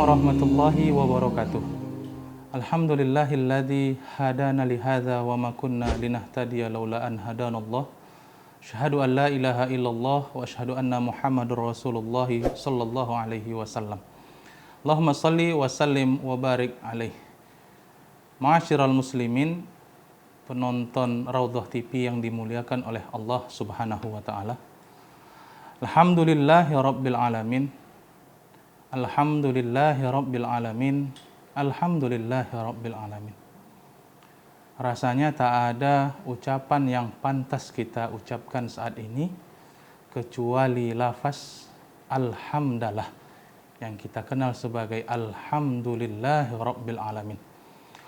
warahmatullahi wabarakatuh. Alhamdulillahilladzi hadana li hadza wa ma kunna linahtadiya laula an hadanallah. Asyhadu an la ilaha illallah wa asyhadu anna Muhammadur Rasulullah sallallahu alaihi wasallam. Allahumma shalli wa sallim wa barik alaihi. Ma'asyiral muslimin, penonton Raudhah TV yang dimuliakan oleh Allah Subhanahu wa taala. Alhamdulillahi rabbil alamin. Alhamdulillahi rabbil alamin. Alhamdulillahi rabbil alamin. Rasanya tak ada ucapan yang pantas kita ucapkan saat ini kecuali lafaz alhamdulillah yang kita kenal sebagai alhamdulillahi rabbil alamin.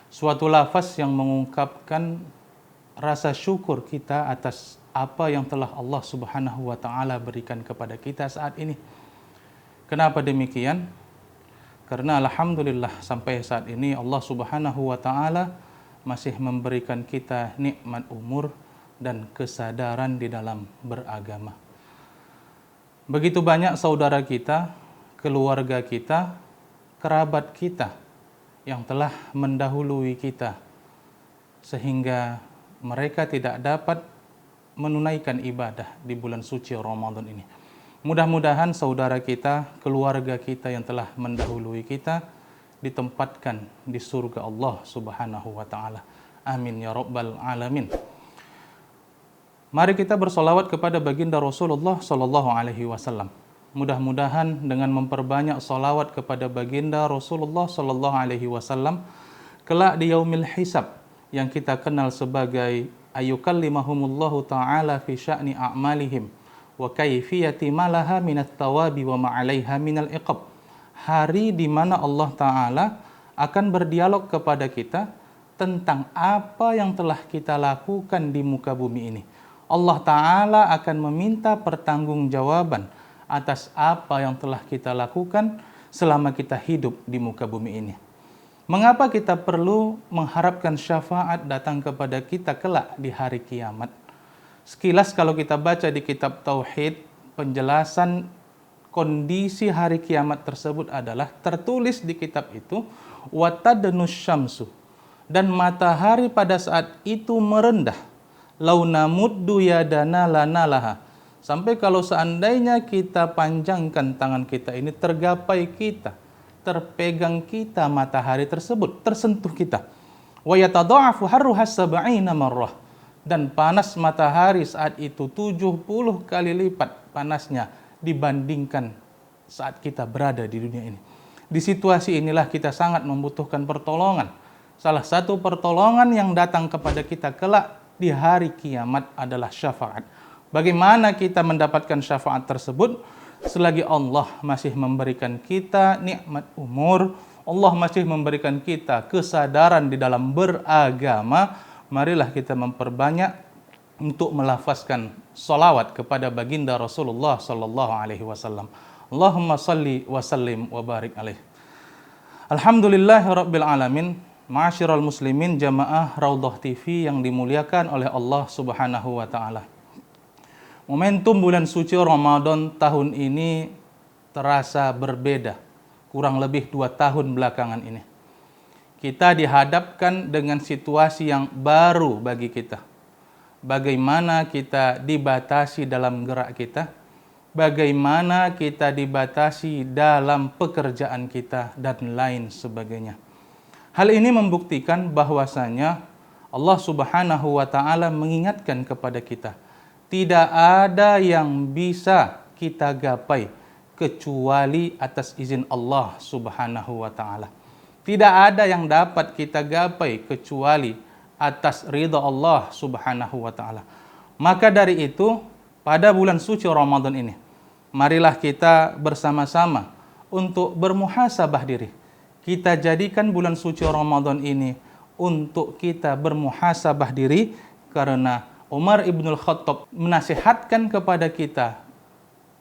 Suatu lafaz yang mengungkapkan rasa syukur kita atas apa yang telah Allah Subhanahu wa taala berikan kepada kita saat ini. Kenapa demikian? Karena alhamdulillah sampai saat ini Allah Subhanahu wa taala masih memberikan kita nikmat umur dan kesadaran di dalam beragama. Begitu banyak saudara kita, keluarga kita, kerabat kita yang telah mendahului kita sehingga mereka tidak dapat menunaikan ibadah di bulan suci Ramadan ini. Mudah-mudahan saudara kita, keluarga kita yang telah mendahului kita ditempatkan di surga Allah Subhanahu wa taala. Amin ya rabbal alamin. Mari kita bersolawat kepada baginda Rasulullah sallallahu alaihi wasallam. Mudah-mudahan dengan memperbanyak solawat kepada baginda Rasulullah sallallahu alaihi wasallam, kelak di yaumil hisab yang kita kenal sebagai ayyukallimahumullahu ta'ala fi sya'ni a'malihim wa kaifiyati malaha minat tawabi wa ma'alaiha minal iqab. Hari di mana Allah Ta'ala akan berdialog kepada kita tentang apa yang telah kita lakukan di muka bumi ini. Allah Ta'ala akan meminta pertanggungjawaban atas apa yang telah kita lakukan selama kita hidup di muka bumi ini. Mengapa kita perlu mengharapkan syafaat datang kepada kita kelak di hari kiamat? Sekilas kalau kita baca di kitab Tauhid, penjelasan kondisi hari kiamat tersebut adalah tertulis di kitab itu, watadnus syamsu, dan matahari pada saat itu merendah, launamuddu yadana lanalaha, sampai kalau seandainya kita panjangkan tangan kita ini tergapai kita, terpegang kita matahari tersebut, tersentuh kita. Wa yatadha'afu harruha sab'ina marrah, dan panas matahari saat itu 70 kali lipat panasnya dibandingkan saat kita berada di dunia ini. Di situasi inilah kita sangat membutuhkan pertolongan. Salah satu pertolongan yang datang kepada kita kelak di hari kiamat adalah syafaat. Bagaimana kita mendapatkan syafaat tersebut? Selagi Allah masih memberikan kita nikmat umur, Allah masih memberikan kita kesadaran di dalam beragama, marilah kita memperbanyak untuk melafazkan salawat kepada baginda Rasulullah sallallahu alaihi wasallam. Allahumma salli wa sallim wa barik alaihi. Alhamdulillahi rabbil alamin. Ma'asyiral muslimin jamaah Raudhah TV yang dimuliakan oleh Allah Subhanahu wa taala. Momentum bulan suci Ramadan tahun ini terasa berbeda, kurang lebih 2 tahun belakangan ini. Kita dihadapkan dengan situasi yang baru bagi kita. Bagaimana kita dibatasi dalam gerak kita, bagaimana kita dibatasi dalam pekerjaan kita, dan lain sebagainya. Hal ini membuktikan bahwasanya Allah Subhanahu wa taala mengingatkan kepada kita, tidak ada yang bisa kita gapai kecuali atas izin Allah Subhanahu wa taala. Tidak ada yang dapat kita gapai kecuali atas ridha Allah Subhanahu wa taala. Maka dari itu, pada bulan suci Ramadan ini, marilah kita bersama-sama untuk bermuhasabah diri. Kita jadikan bulan suci Ramadan ini untuk kita bermuhasabah diri, karena Umar ibnul Khattab menasihatkan kepada kita,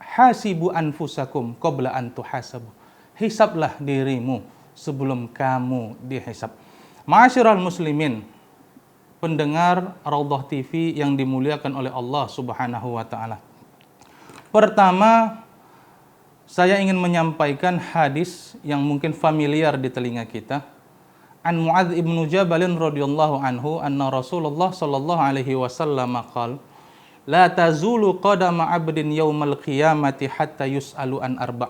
hasibu anfusakum qabla an tuhasabu. Hisablah dirimu sebelum kamu dihisab. Ma'asyiral muslimin, pendengar Raudhah TV yang dimuliakan oleh Allah Subhanahu wa taala. Pertama, Saya ingin menyampaikan hadis yang mungkin familiar di telinga kita. An Mu'adz ibnu Jabal radhiyallahu anhu anna Rasulullah sallallahu alaihi wasallam qala la tazulu qadama 'abdin yaumal qiyamati hatta yus'alu an arba'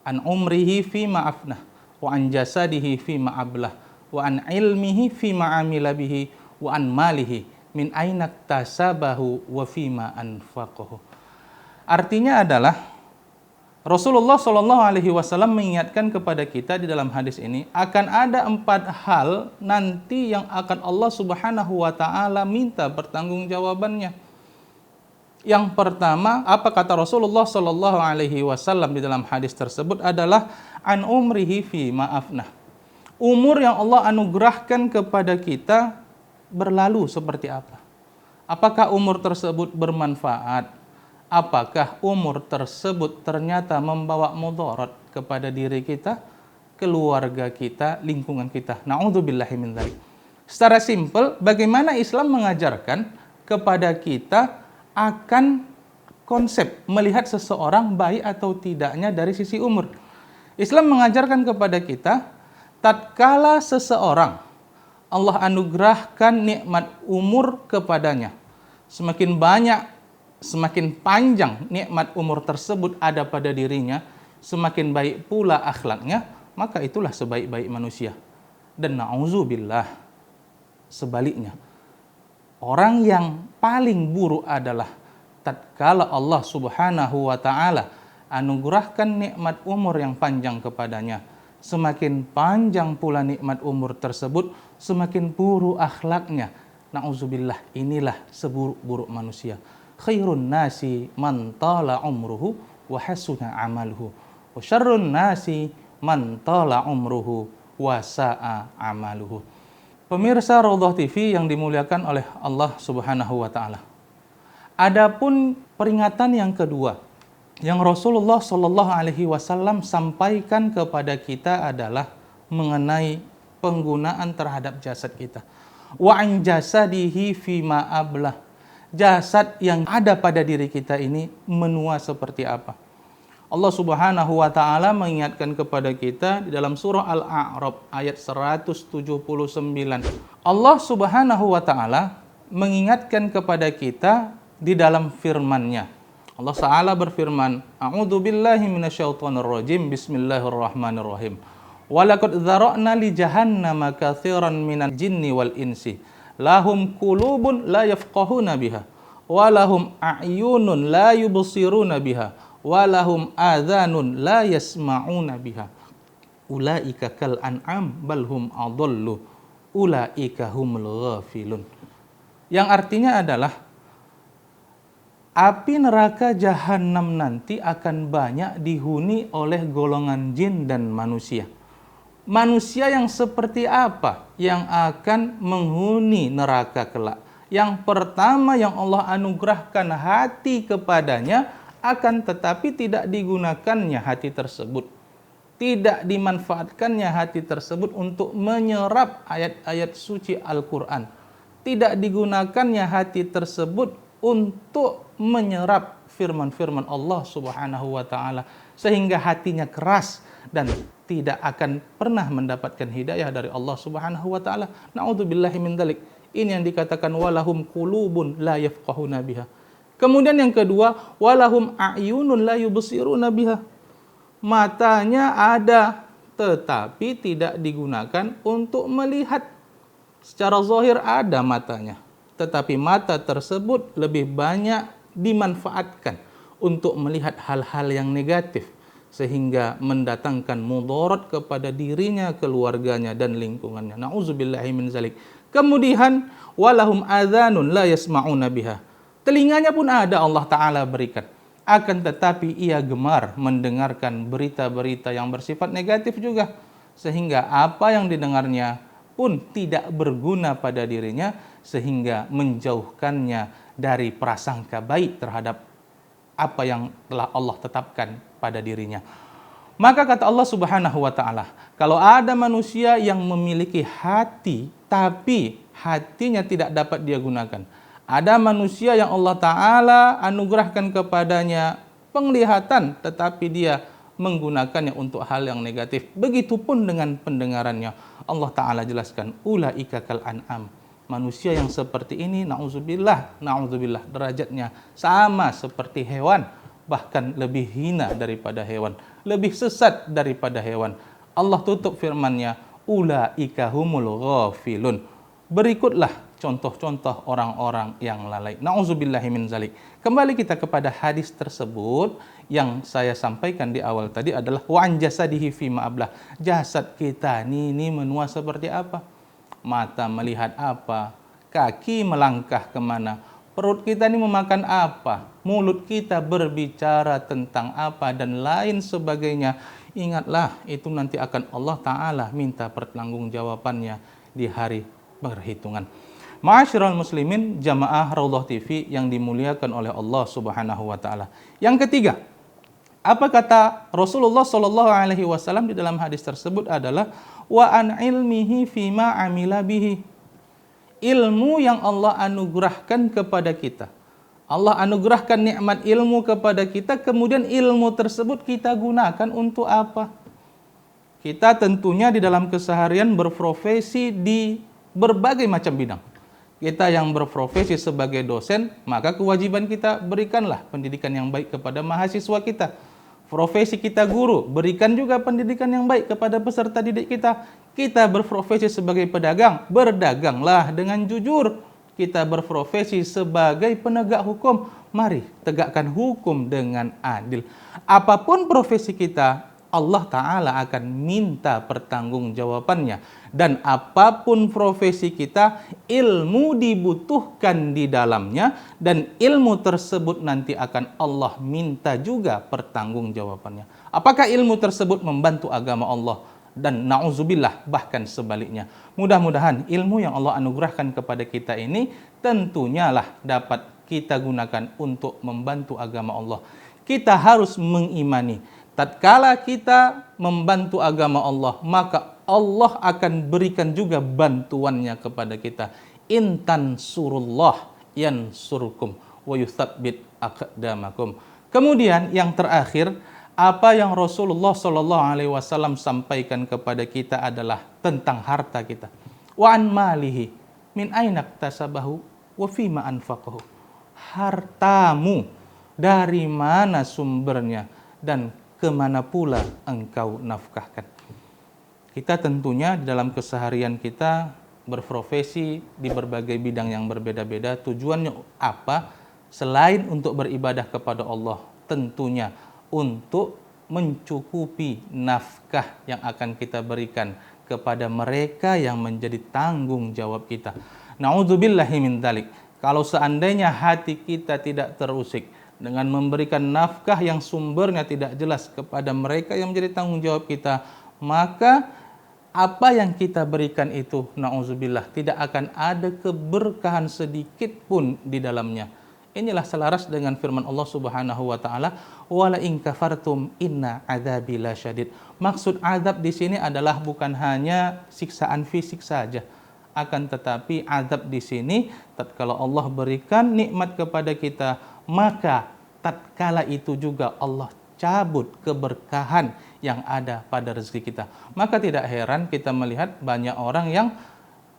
an umrihi fi ma afnah wa an jasadihi fi ma ablah wa an ilmihi fi ma amila bihi wa an malihi min aina tasabahu wa fi ma anfaqahu. Artinya adalah Rasulullah Shallallahu Alaihi Wasallam mengingatkan kepada kita di dalam hadis ini akan ada 4 hal nanti yang akan Allah Subhanahu Wa Taala minta pertanggungjawabannya. Yang pertama, apa kata Rasulullah Shallallahu Alaihi Wasallam di dalam hadis tersebut adalah an umrihi fi ma'afnah. Umur yang Allah anugerahkan kepada kita berlalu seperti apa? Apakah umur tersebut bermanfaat? Apakah umur tersebut ternyata membawa mudarat kepada diri kita, keluarga kita, lingkungan kita? Na'udzubillahi min dzalik. Secara simpel, bagaimana Islam mengajarkan kepada kita akan konsep melihat seseorang baik atau tidaknya dari sisi umur. Islam mengajarkan kepada kita, tatkala seseorang Allah anugerahkan nikmat umur kepadanya, semakin banyak, semakin panjang nikmat umur tersebut ada pada dirinya, semakin baik pula akhlaknya, maka itulah sebaik-baik manusia. Dan na'udzubillah, sebaliknya, orang yang paling buruk adalah tatkala Allah Subhanahu wa Ta'ala anugerahkan nikmat umur yang panjang kepadanya, semakin panjang pula nikmat umur tersebut, semakin buruk akhlaknya. Na'udzubillah, inilah seburuk-buruk manusia. Khairun nasi man tala umruhu wa hasuna amaluhu wa syarrun nasi man tala umruhu wa sa'a amaluhu. Pemirsa Raudhah TV yang dimuliakan oleh Allah Subhanahu wa Ta'ala. Adapun peringatan yang kedua yang Rasulullah Shallallahu alaihi wasallam sampaikan kepada kita adalah mengenai penggunaan terhadap jasad kita. Wa an jasadihi fi ma ablah. Jasad yang ada pada diri kita ini menua seperti apa? Allah Subhanahu wa Ta'ala mengingatkan kepada kita di dalam surah Al-A'raf ayat 179. Allah Subhanahu wa Ta'ala mengingatkan kepada kita di dalam firman-Nya. Allah Ta'ala berfirman, A'udzu billahi minasyaitonir rajim, bismillahirrahmanirrahim. Walaqad dzara'na li jahannama katsiran minal jinni wal insi. Lahum qulubun la yafqahuna biha wa lahum a'yunun la yubsiruna biha wa lahum adhanun la yasma'una biha ulaika kal an'am bal hum adallu ulaika humul ghafilun. Yang artinya adalah api neraka jahanam nanti akan banyak dihuni oleh golongan jin dan manusia. Manusia yang seperti apa yang akan menghuni neraka kelak? Yang pertama yang Allah anugerahkan hati kepadanya, akan tetapi tidak digunakannya hati tersebut. Tidak dimanfaatkannya hati tersebut untuk menyerap ayat-ayat suci Al-Quran. Tidak digunakannya hati tersebut untuk menyerap firman-firman Allah Subhanahu wa Ta'ala, sehingga hatinya keras dan tidak akan pernah mendapatkan hidayah dari Allah Subhanahu wa Ta'ala. Na'udzubillahi min dzalik. Ini yang dikatakan walahum qulubun la yafqahuna biha. Kemudian yang kedua, walahum a'yunun la yubsiruna biha. Matanya ada tetapi tidak digunakan untuk melihat. Secara zahir ada matanya, tetapi mata tersebut lebih banyak dimanfaatkan untuk melihat hal-hal yang negatif, sehingga mendatangkan mudarat kepada dirinya, keluarganya, dan lingkungannya. Na'udzubillahi min dzalik. Kemudian walahum adzanun la yasma'una biha. Telinganya pun ada Allah Ta'ala berikan. Akan tetapi ia gemar mendengarkan berita-berita yang bersifat negatif juga, sehingga apa yang didengarnya pun tidak berguna pada dirinya, sehingga menjauhkannya dari prasangka baik terhadap apa yang telah Allah tetapkan pada dirinya. Maka kata Allah Subhanahu wa Ta'ala, kalau ada manusia yang memiliki hati tapi hatinya tidak dapat dia gunakan, ada manusia yang Allah Ta'ala anugerahkan kepadanya penglihatan tetapi dia menggunakannya untuk hal yang negatif. Begitupun dengan pendengarannya. Allah Ta'ala jelaskan, ulaika kal an'am. Manusia yang seperti ini, na'udzubillah, derajatnya sama seperti hewan, bahkan lebih hina daripada hewan, lebih sesat daripada hewan. Allah tutup firman-Nya, ulaika humul ghafilun. Berikutlah contoh-contoh orang-orang yang lalai. Na'udzubillahi min zalik. Kembali kita kepada hadis tersebut yang saya sampaikan di awal tadi adalah wa an jasadihi fi ma'ablah. Jasad kita ini menua seperti apa? Mata melihat apa? Kaki melangkah kemana? Perut kita ini memakan apa? Mulut kita berbicara tentang apa? Dan lain sebagainya. Ingatlah, itu nanti akan Allah Ta'ala minta pertanggungjawabannya di hari perhitungan. Ma'asyiral muslimin, jamaah Raudhah TV yang dimuliakan oleh Allah Subhanahu wa taala. Yang ketiga, apa kata Rasulullah sallallahu alaihi wasallam di dalam hadis tersebut adalah wa an ilmihi fima amila bihi. Ilmu yang Allah anugerahkan kepada kita. Allah anugerahkan nikmat ilmu kepada kita, kemudian ilmu tersebut kita gunakan untuk apa? Kita tentunya di dalam keseharian berprofesi di berbagai macam bidang. Kita yang berprofesi sebagai dosen, maka kewajiban kita berikanlah pendidikan yang baik kepada mahasiswa kita. Profesi kita guru, berikan juga pendidikan yang baik kepada peserta didik kita. Kita berprofesi sebagai pedagang, berdaganglah dengan jujur. Kita berprofesi sebagai penegak hukum, mari tegakkan hukum dengan adil. Apapun profesi kita, Allah Ta'ala akan minta pertanggungjawabannya. Dan apapun profesi kita, ilmu dibutuhkan di dalamnya, dan ilmu tersebut nanti akan Allah minta juga pertanggungjawabannya. Apakah ilmu tersebut membantu agama Allah? Dan na'udzubillah, bahkan sebaliknya. Mudah-mudahan ilmu yang Allah anugerahkan kepada kita ini tentunya lah dapat kita gunakan untuk membantu agama Allah. Kita harus mengimani, tatkala kita membantu agama Allah, maka Allah akan berikan juga bantuannya kepada kita. Intan surullah yansurkum wa yutsabbit aqdamakum. Kemudian yang terakhir, apa yang Rasulullah Shallallahu Alaihi Wasallam sampaikan kepada kita adalah tentang harta kita. Wa an malihi min aina iktasabahu wa fima anfaqahu. Hartamu dari mana sumbernya dan kemana pula engkau nafkahkan. Kita tentunya di dalam keseharian kita berprofesi di berbagai bidang yang berbeda-beda. Tujuannya apa? Selain untuk beribadah kepada Allah, tentunya untuk mencukupi nafkah yang akan kita berikan kepada mereka yang menjadi tanggung jawab kita. Na'udzubillahi min dzalik. Kalau seandainya hati kita tidak terusik dengan memberikan nafkah yang sumbernya tidak jelas kepada mereka yang menjadi tanggung jawab kita, maka apa yang kita berikan itu, na'udzubillah, tidak akan ada keberkahan sedikit pun di dalamnya. Inilah selaras dengan firman Allah Subhanahu wa taala, "Wala in kafartum inna adzabi lasyadid." Maksud azab di sini adalah bukan hanya siksaan fisik saja, akan tetapi azab di sini tatkala Allah berikan nikmat kepada kita, maka tatkala itu juga Allah cabut keberkahan yang ada pada rezeki kita. Maka tidak heran kita melihat banyak orang yang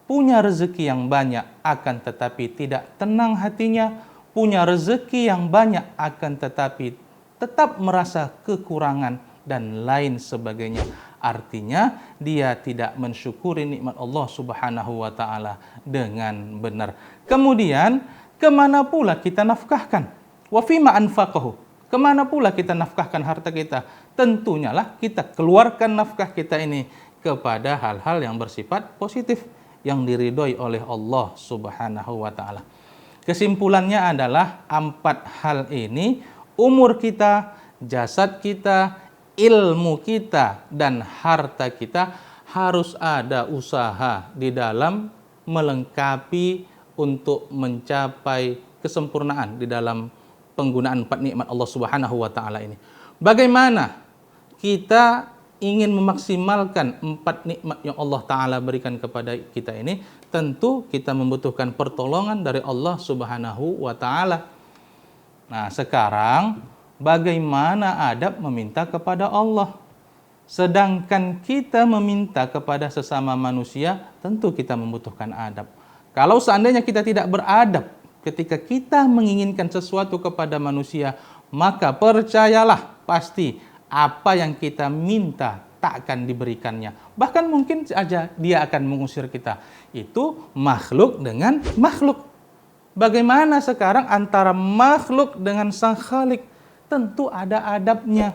punya rezeki yang banyak akan tetapi tidak tenang hatinya, punya rezeki yang banyak akan tetapi tetap merasa kekurangan dan lain sebagainya. Artinya dia tidak mensyukuri nikmat Allah Subhanahu wa taala dengan benar. Kemudian kemana pula kita nafkahkan? Wa fima anfaqahu. Kemana pula kita nafkahkan harta kita? Tentunya lah kita keluarkan nafkah kita ini kepada hal-hal yang bersifat positif, yang diridhoi oleh Allah Subhanahu wa taala. Kesimpulannya adalah 4 hal ini, umur kita, jasad kita, ilmu kita, dan harta kita harus ada usaha di dalam melengkapi untuk mencapai kesempurnaan di dalam penggunaan 4 nikmat Allah Subhanahu wa taala ini. Bagaimana kita ingin memaksimalkan 4 nikmat yang Allah taala berikan kepada kita ini? Tentu kita membutuhkan pertolongan dari Allah Subhanahu wa taala. Nah, sekarang bagaimana adab meminta kepada Allah. Sedangkan kita meminta kepada sesama manusia, tentu kita membutuhkan adab. Kalau seandainya kita tidak beradab ketika kita menginginkan sesuatu kepada manusia, maka percayalah pasti apa yang kita minta tak akan diberikannya. Bahkan mungkin saja dia akan mengusir kita. Itu makhluk dengan makhluk. Bagaimana sekarang antara makhluk dengan Sang Khalik? Tentu ada adabnya.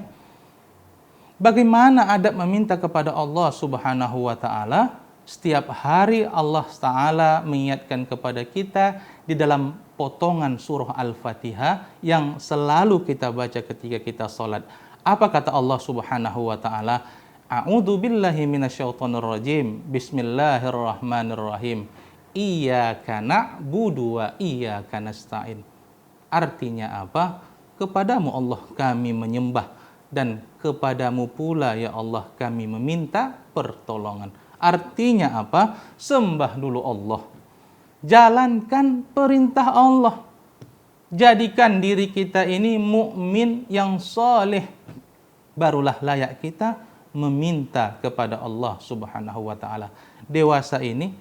Bagaimana adab meminta kepada Allah Subhanahu wa taala? Setiap hari Allah Ta'ala mengingatkan kepada kita di dalam potongan surah Al-Fatihah yang selalu kita baca ketika kita salat. Apa kata Allah Subhanahu wa taala? A'udzu billahi minasyaitonir rajim. Bismillahirrahmanirrahim. Iyyaka na'budu wa iyyaka nasta'in. Artinya apa? Kepadamu Allah kami menyembah dan kepadamu pula ya Allah kami meminta pertolongan. Artinya apa? Sembah dulu Allah. Jalankan perintah Allah. Jadikan diri kita ini mukmin yang saleh. Barulah layak kita meminta kepada Allah Subhanahu wa taala. Dewasa ini,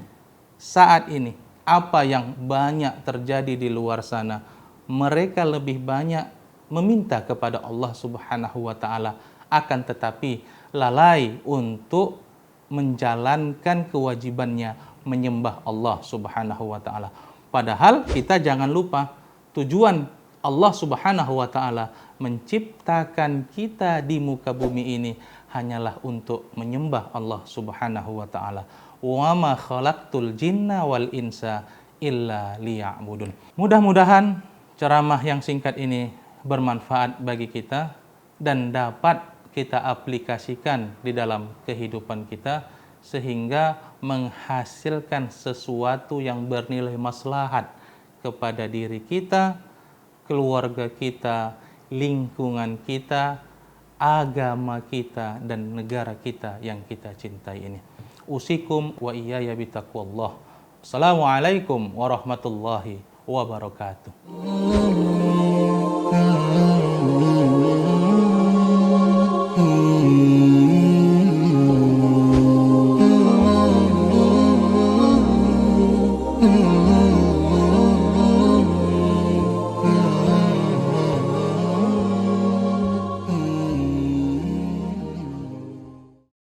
saat ini, apa yang banyak terjadi di luar sana, mereka lebih banyak meminta kepada Allah Subhanahu wa taala, akan tetapi lalai untuk menjalankan kewajibannya menyembah Allah Subhanahu wa taala. Padahal kita jangan lupa tujuan Allah Subhanahu wa taala menciptakan kita di muka bumi ini hanyalah untuk menyembah Allah Subhanahu wa taala. Wa ma khalaqtul jinna wal insa illa liya'budun. Mudah-mudahan ceramah yang singkat ini bermanfaat bagi kita dan dapat kita aplikasikan di dalam kehidupan kita sehingga menghasilkan sesuatu yang bernilai maslahat kepada diri kita, keluarga kita, lingkungan kita, agama kita, dan negara kita yang kita cintai ini. Usikum wa iyaya bitaqwallah. Assalamualaikum warahmatullahi wabarakatuh.